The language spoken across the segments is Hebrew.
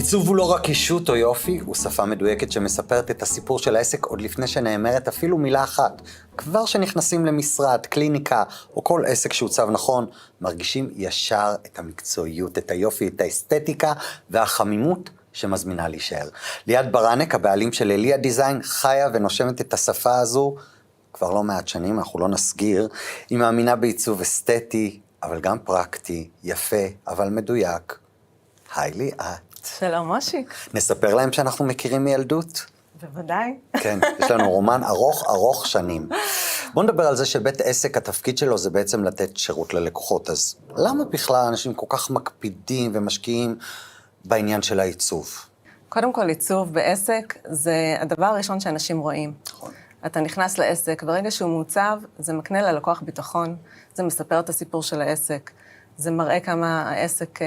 עיצוב הוא לא רק אישות או יופי, הוא שפה מדויקת שמספרת את הסיפור של העסק עוד לפני שנאמרת אפילו מילה אחת. כבר שנכנסים למשרד, קליניקה או כל עסק שהוצב נכון, מרגישים ישר את המקצועיות, את היופי, את האסתטיקה והחמימות שמזמינה להישאר. ליאת ברנק, הבעלים של אליה דיזיין, חיה ונושמת את השפה הזו כבר לא מעט שנים, אנחנו לא נסגיר. היא מאמינה בעיצוב אסתטי, אבל גם פרקטי, יפה, אבל מדויק. היי ליאת. שלום מושיק. נספר להם שאנחנו מכירים מילדות? בוודאי. כן, יש לנו רומן ארוך שנים. בואו נדבר על זה שבית עסק, התפקיד שלו זה בעצם לתת שירות ללקוחות. אז למה בכלל אנשים כל כך מקפידים ומשקיעים בעניין של העיצוב? קודם כל, עיצוב בעסק זה הדבר הראשון שאנשים רואים. נכון. אתה נכנס לעסק, ברגע שהוא מעוצב, זה מקנה ללקוח ביטחון, זה מספר את הסיפור של העסק, זה מראה כמה העסק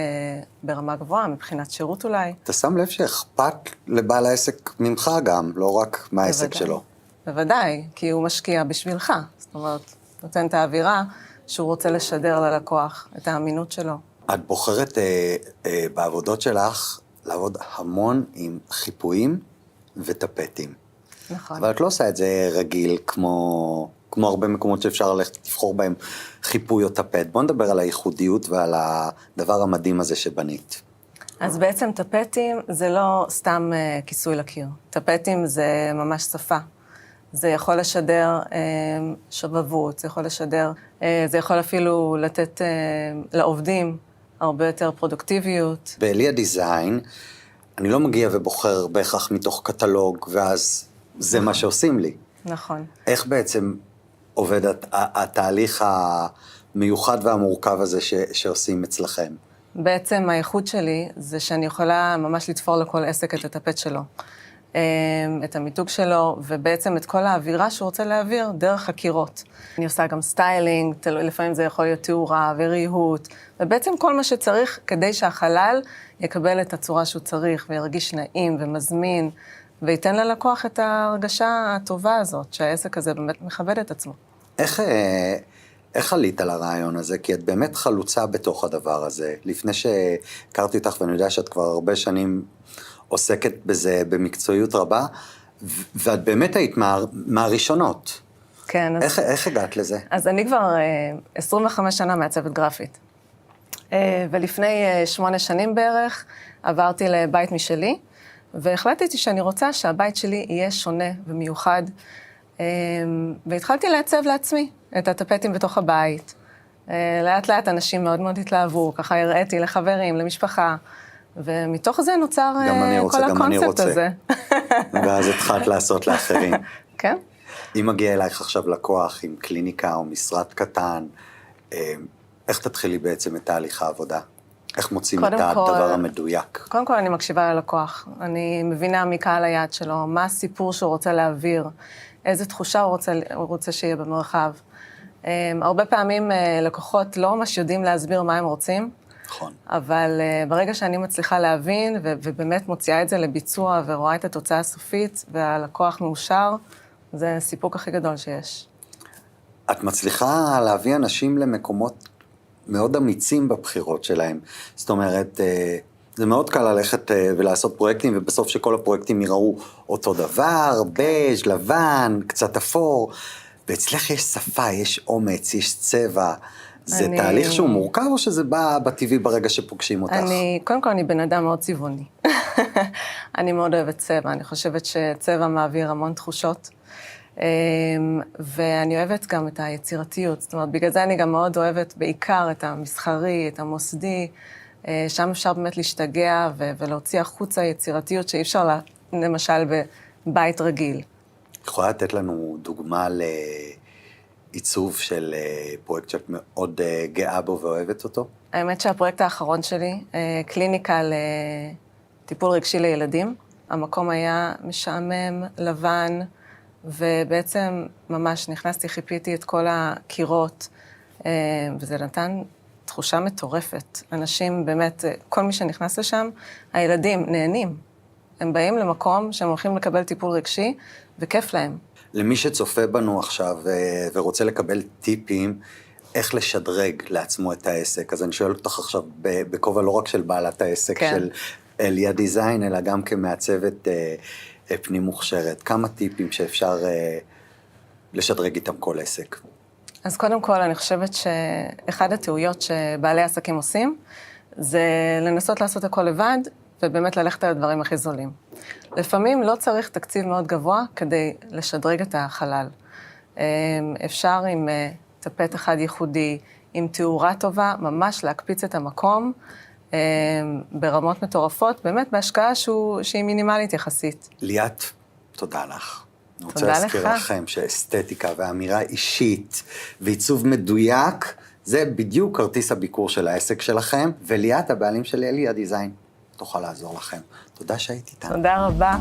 ברמה גבוהה, מבחינת שירות אולי. אתה שם לב שאכפת לבעל העסק ממך גם, לא רק מהעסק בוודאי. שלו. בוודאי, כי הוא משקיע בשבילך. זאת אומרת, נותן את האווירה שהוא רוצה לשדר ללקוח, את האמינות שלו. את בוחרת בעבודות שלך לעבוד המון עם חיפויים וטפטים. נכון. אבל את לא עושה את זה רגיל כמו הרבה מקומות שאפשר לבחור בהם חיפוי או טפט. בוא נדבר על הייחודיות ועל הדבר המדהים הזה שבנית. אז בעצם טפטים זה לא סתם כיסוי לקיר. טפטים זה ממש שפה. זה יכול לשדר שבבות, זה יכול לשדר, זה יכול אפילו לתת לעובדים הרבה יותר פרודוקטיביות. באליה דיזיין, אני לא מגיע ובוחר בהכרח מתוך קטלוג, ואז זה מה שעושים לי. נכון. איך בעצם עובד התהליך המיוחד והמורכב הזה שעושים אצלכם? בעצם הייחוד שלי זה שאני יכולה ממש לתפור לכל עסק את הטפט שלו, את המיתוג שלו, ובעצם את כל האווירה שהוא רוצה להעביר דרך הקירות. אני עושה גם סטיילינג, לפעמים זה יכול להיות תאורה וריהוט, ובעצם כל מה שצריך כדי שהחלל יקבל את הצורה שהוא צריך, וירגיש נעים ומזמין, וייתן ללקוח את ההרגשה הטובה הזאת, שהעסק הזה באמת מכבד את עצמו. איך עלית על הרעיון הזה? כי את באמת חלוצה בתוך הדבר הזה. לפני שהכרתי אותך, ואני יודע שאת כבר הרבה שנים עוסקת בזה במקצועיות רבה, ואת באמת היית מהראשונות. כן. איך הגעת לזה? אז אני כבר 25 שנה מעצבת גרפית. ולפני 8 שנים בערך עברתי לבית משלי, והחלטתי שאני רוצה שהבית שלי יהיה שונה ומיוחד, והתחלתי לעצב לעצמי את הטפטים בתוך הבית. לאט לאט אנשים מאוד מאוד התלהבו, ככה הראיתי לחברים, למשפחה, ומתוך זה נוצר כל הקונספט הזה. ואז התחלת לעשות לאחרים. כן. אם מגיע אלייך עכשיו לקוח עם קליניקה או משרד קטן, איך תתחילי בעצם את תהליך העבודה? איך מוצאים את הדבר המדויק? קודם כל אני מקשיבה ללקוח. אני מבינה מקהל היעד שלו, מה הסיפור שהוא רוצה להעביר, איזה תחושה הוא רוצה שיהיה במרחב. הרבה פעמים לקוחות לא ממש יודעים להסביר מה הם רוצים, נכון. אבל ברגע שאני מצליחה להבין ובאמת מוציאה את זה לביצוע ורואה את התוצאה הסופית והלקוח מאושר, זה הסיפוק הכי גדול שיש. את מצליחה להביא אנשים למקומות מאוד אמיצים בבחירות שלהם. זאת אומרת, זה מאוד קל ללכת ולעשות פרויקטים, ובסוף שכל הפרויקטים יראו אותו דבר, בז', לבן, קצת אפור, ואצלך יש שפה, יש אומץ, יש צבע. זה תהליך שהוא מורכב, או שזה בא בטבעי ברגע שפוגשים אותך? קודם כל, אני בן אדם מאוד צבעוני. אני מאוד אוהבת צבע, אני חושבת שצבע מעביר המון תחושות. ואני אוהבת גם את היצירתיות, זאת אומרת, בגלל זה אני גם מאוד אוהבת בעיקר את המסחרי, את המוסדי, שם אפשר באמת להשתגע ולהוציא החוצה יצירתיות שאי אפשר, למשל, בבית רגיל. יכולה לתת לנו דוגמה לעיצוב של פרויקט שאת מאוד גאה בו ואוהבת אותו? האמת שהפרויקט האחרון שלי, קליניקה לטיפול רגשי לילדים, המקום היה משעמם, לבן, ובעצם ממש נכנסתי, חיפיתי את כל הקירות, וזה נתן תחושה מטורפת. אנשים באמת, כל מי שנכנס לשם, הילדים נהנים. הם באים למקום שהם הולכים לקבל טיפול רגשי, וכיף להם. למי שצופה בנו עכשיו ורוצה לקבל טיפים, איך לשדרג לעצמו את העסק. אז אני שואל אותך עכשיו בכובע לא רק של בעלת העסק, כן. של אליה דיזיין, אלא גם כמעצבת פנים מוכשרת. כמה טיפים שאפשר לשדרג איתם כל עסק? אז קודם כל, אני חושבת שאחד הטעויות שבעלי עסקים עושים, זה לנסות לעשות הכל לבד, ובאמת ללכת על הדברים הכי זולים. לפעמים לא צריך תקציב מאוד גבוה כדי לשדרג את החלל. אפשר עם טפט אחד ייחודי, עם תאורה טובה, ממש להקפיץ את המקום ברמות מטורפות, באמת בהשקעה שהיא מינימלית יחסית. ליאת, תודה לך. אני רוצה תודה להזכיר לך. לכם שאסתטיקה ואמירה אישית ועיצוב מדויק, זה בדיוק כרטיס הביקור של העסק שלכם, וליאת, הבעלים של אליה דיזיין, תוכל לעזור לכם. תודה שהיית איתנו. תודה רבה.